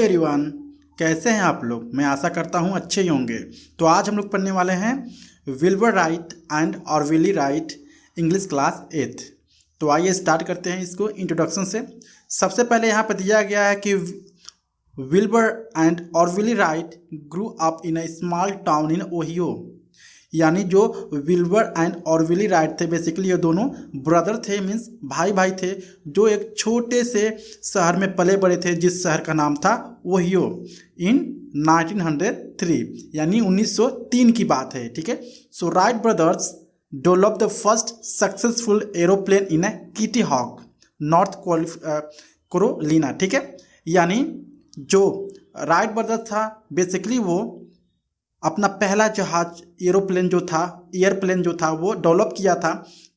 Everyone, कैसे हैं आप लोग। मैं आशा करता हूं अच्छे ही होंगे। तो आज हम लोग पढ़ने वाले हैं Wilbur Wright and Orville Wright English class 8। तो आइए स्टार्ट करते हैं इसको इंट्रोडक्शन से। सबसे पहले यहाँ पर दिया गया है कि Wilbur and Orville Wright grew up in a small town in Ohio. यानी जो विल्बर एंड ऑरविली राइट थे, बेसिकली ये दोनों ब्रदर थे, मीन्स भाई भाई थे, जो एक छोटे से शहर में पले बड़े थे, जिस शहर का नाम था ओहियो, इन 1903, यानी 1903 की बात है। ठीक है। So Wright brothers develop the first successful aeroplane in a Kitty Hawk, North Carolina. ठीक है। यानी जो राइट ब्रदर था, बेसिकली वो अपना पहला जहाज एरोप्लेन जो था, एयरप्लेन जो था, वो डेवलप किया था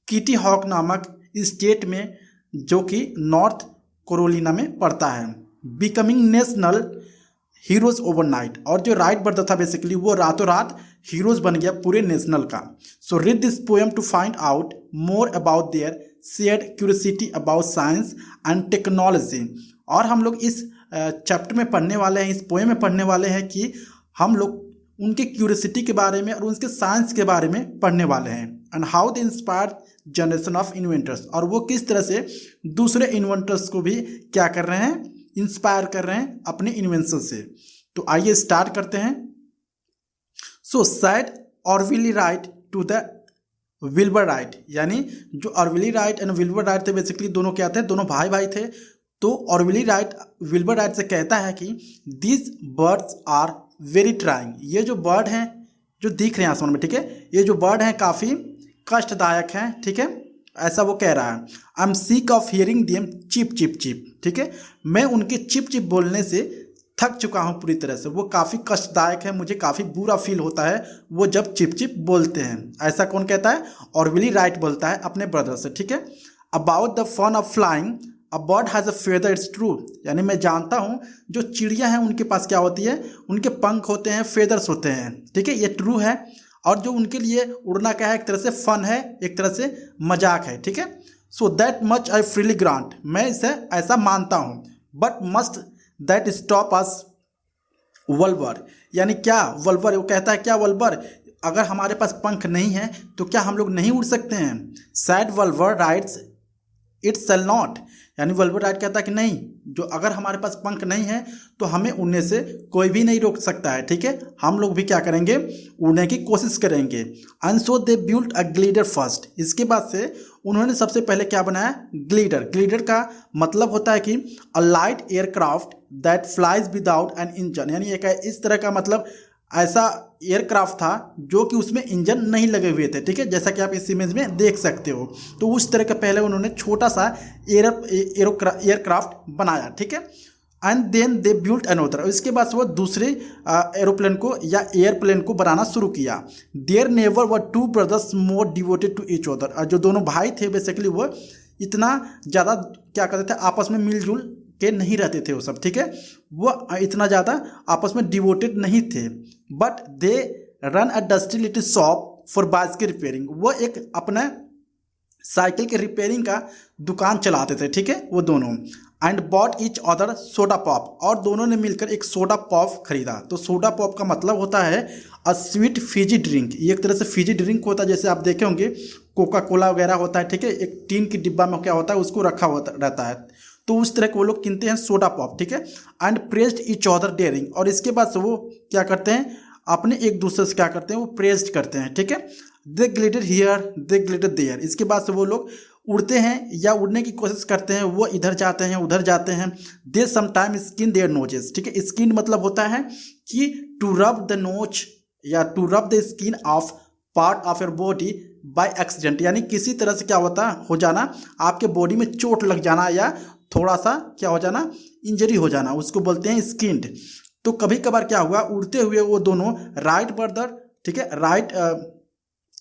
किटी हॉक नामक स्टेट में, जो कि नॉर्थ कैरोलिना में पड़ता है, बिकमिंग नेशनल हीरोज ओवरनाइट। और जो राइट ब्रदर था, बेसिकली वो रातों रात हीरोज बन गया पूरे नेशनल का। So read this poem to find out more about their shared curiosity about science and technology. और हम लोग इस चैप्टर में पढ़ने वाले हैं, इस पोएम में पढ़ने वाले हैं कि हम लोग उनके क्यूरियोसिटी के बारे में और उनके साइंस के बारे में पढ़ने वाले हैं। And how they inspire generation of inventors, और वो किस तरह से दूसरे इन्वेंटर्स को भी क्या कर रहे हैं, इंस्पायर कर रहे हैं अपने इन्वेंशन से। तो आइए स्टार्ट करते हैं। So said Orville Wright to the Wilbur Wright, यानी जो Orville Wright and Wilbur Wright थे, बेसिकली दोनों क्या थे, दोनों भाई भाई थे। तो ऑरविली राइट विल्बर राइट से कहता है कि this birds are very trying. ये जो बर्ड हैं जो दिख रहे हैं आसमान में, ठीक है, ये जो बर्ड हैं काफ़ी कष्टदायक हैं। ठीक है, ऐसा वो कह रहा है। I am sick of hearing them chip chip chip. ठीक है, मैं उनके चिप चिप बोलने से थक चुका हूँ पूरी तरह से। वो काफ़ी कष्टदायक है, मुझे काफ़ी बुरा फील होता है वो जब चिप चिप बोलते हैं। ऐसा कौन कहता है? ऑरविली राइट बोलता है अपने ब्रदर से। ठीक है। About the fun of flying a bird has a feather, it's true. यानी मैं जानता हूँ जो चिड़िया हैं उनके पास क्या होती है, उनके पंख होते हैं, फेदर्स होते हैं। ठीक है, ये ट्रू है। और जो उनके लिए उड़ना क्या है, एक तरह से फन है, एक तरह से मजाक है। ठीक है। So that much I freely grant, मैं इसे ऐसा मानता हूँ। But must that stop us vulvar, यानी क्या वल्वर, वो कहता है क्या वल्वर, अगर हमारे पास पंख नहीं है तो क्या हम लोग नहीं उड़ सकते हैं? Sad vulvar rights it shall not, यानी वल्वर राइट कहता है कि नहीं, जो अगर हमारे पास पंख नहीं है तो हमें उड़ने से कोई भी नहीं रोक सकता है। ठीक है, हम लोग भी क्या करेंगे, उड़ने की कोशिश करेंगे। And so they built a glider first, इसके बाद से उन्होंने सबसे पहले क्या बनाया, ग्लिडर। ग्लिडर का मतलब होता है कि a light aircraft that flies without an engine, यानी एक इस तरह का मतलब ऐसा एयरक्राफ्ट था जो कि उसमें इंजन नहीं लगे हुए थे। ठीक है, जैसा कि आप इस इमेज में देख सकते हो। तो उस तरह का पहले उन्होंने छोटा सा एयरक्राफ्ट बनाया। ठीक है। And then they built another, इसके बाद वो दूसरे एरोप्लेन को या एयरप्लेन को बनाना शुरू किया। There never were two brothers more devoted to each other, जो दोनों भाई थे बेसिकली वो इतना ज़्यादा क्या करते थे, आपस में मिलजुल के नहीं रहते थे वो सब। ठीक है, वो इतना ज़्यादा आपस में डिवोटेड नहीं थे। But they run a dusty little shop for bicycle repairing, वो एक अपना साइकिल के रिपेयरिंग का दुकान चलाते थे। ठीक है, वो दोनों। And bought each other soda pop, और दोनों ने मिलकर एक सोडा पॉप खरीदा। तो सोडा पॉप का मतलब होता है अ स्वीट फिजी ड्रिंक, ये एक तरह से फिजी ड्रिंक होता है, जैसे आप देखे होंगे कोका कोला वगैरह होता है। ठीक है, एक टीन की डिब्बा में क्या होता है, उसको रखा होता रहता है, तो उस तरह के वो लोग किनते हैं सोडा पॉप। ठीक है। And praised each other daring, और इसके बाद से वो क्या करते हैं, अपने एक दूसरे से क्या करते हैं, वो प्रेज्ड करते हैं। ठीक है। They glided here they glided there, इसके बाद से वो लोग उड़ते हैं या उड़ने की कोशिश करते हैं, वो इधर जाते हैं उधर जाते हैं। They sometime skin there noses. ठीक है, स्किन मतलब होता है कि टू रब द नोच या to rub the skin of part of your body by accident, यानी किसी तरह से क्या होता हो जाना, आपके बॉडी में चोट लग जाना या थोड़ा सा क्या हो जाना, इंजरी हो जाना, उसको बोलते हैं स्किन्ड। तो कभी कभार क्या हुआ, उड़ते हुए वो दोनों राइट ब्रदर, ठीक है, राइट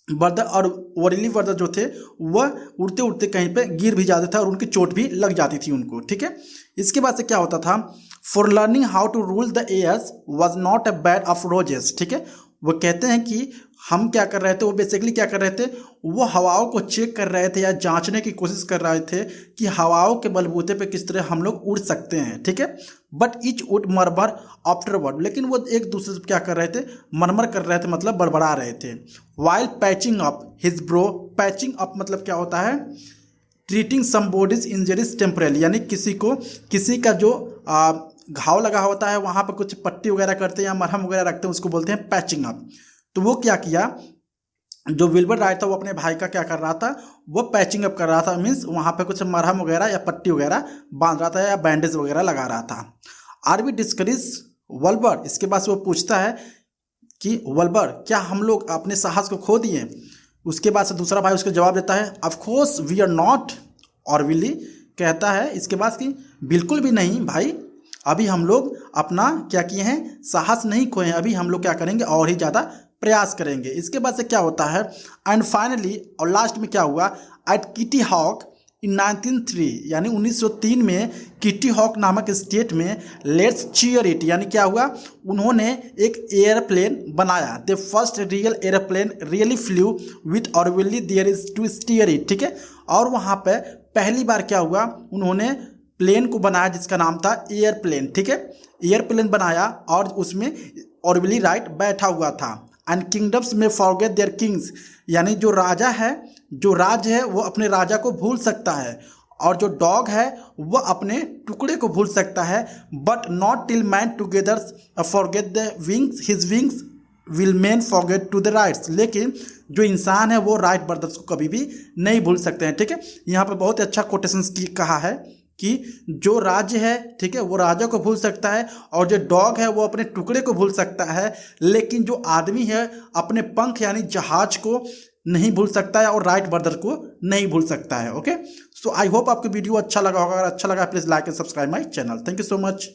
ब्रदर और ऑरविली ब्रदर जो थे वह उड़ते उड़ते कहीं पे गिर भी जाते थे और उनकी चोट भी लग जाती थी उनको। ठीक है, इसके बाद से क्या होता था, for learning how to rule the airs was not a bed of roses. ठीक है, वो कहते हैं कि हम क्या कर रहे थे, वो बेसिकली क्या कर रहे थे, वो हवाओं को चेक कर रहे थे या जांचने की कोशिश कर रहे थे कि हवाओं के बलबूते पे किस तरह हम लोग उड़ सकते हैं, ठीक है। बट ईच वुड मरमर आफ्टरवर्ड, लेकिन वो एक दूसरे से क्या कर रहे थे, मरमर कर रहे थे, मतलब बड़बड़ा रहे थे। While patching up his bro, patching up मतलब क्या होता है, ट्रीटिंग समबॉडीज इंजरीज टेम्परेली, यानी किसी का जो घाव लगा होता है वहाँ पर कुछ पट्टी वगैरह करते हैं या मरहम वगैरह रखते हैं, उसको बोलते हैं पैचिंग अप। तो वो क्या किया, जो विल्बर राइट था वो अपने भाई का क्या कर रहा था, वो पैचिंग अप कर रहा था, मीन्स वहाँ पे कुछ मरहम वगैरह या पट्टी वगैरह बांध रहा था या बैंडेज वगैरह लगा रहा था। आर वी डिस्करेज वल्बर, इसके बाद से वो पूछता है कि वल्बर क्या हम लोग अपने साहस को खो दिए। उसके बाद से दूसरा भाई उसको जवाब देता है, of course we are not. और विली कहता है इसके बाद कि बिल्कुल भी नहीं भाई, अभी हम लोग अपना क्या किए हैं, साहस नहीं खोए हैं, अभी हम लोग क्या करेंगे और ही ज़्यादा प्रयास करेंगे। इसके बाद से क्या होता है, एंड फाइनली और लास्ट में क्या हुआ, एट किटी हॉक इन 1903, यानी 1903 में किटी हॉक नामक स्टेट में लेट्स चीयर इट, यानी क्या हुआ, उन्होंने एक एयरप्लेन बनाया। The first real airplane really flew with Orville there is to steer it, ठीक है। और वहाँ पे पहली बार क्या हुआ, उन्होंने प्लेन को बनाया जिसका नाम था एयरप्लेन, ठीक है। एयरप्लेन बनाया और उसमें ऑरविली राइट बैठा हुआ था। एंड किंगडम्स में फॉरगेट देयर किंग्स, यानी जो राजा है, जो राज्य है वो अपने राजा को भूल सकता है, और जो डॉग है वो अपने टुकड़े को भूल सकता है, but not till man together forget the wings his wings will man forget to the rights, लेकिन जो इंसान है वो राइट ब्रदर्स को कभी भी नहीं भूल सकते हैं, ठीक है। यहाँ पे बहुत अच्छा कोटेशंस की कहा है कि जो राज्य है, ठीक है, वो राजा को भूल सकता है, और जो डॉग है वो अपने टुकड़े को भूल सकता है, लेकिन जो आदमी है अपने पंख यानी जहाज को नहीं भूल सकता है और राइट ब्रदर को नहीं भूल सकता है। ओके, सो आई होप आपको वीडियो अच्छा लगा होगा। अगर अच्छा लगा please like and subscribe my channel. Thank you so much.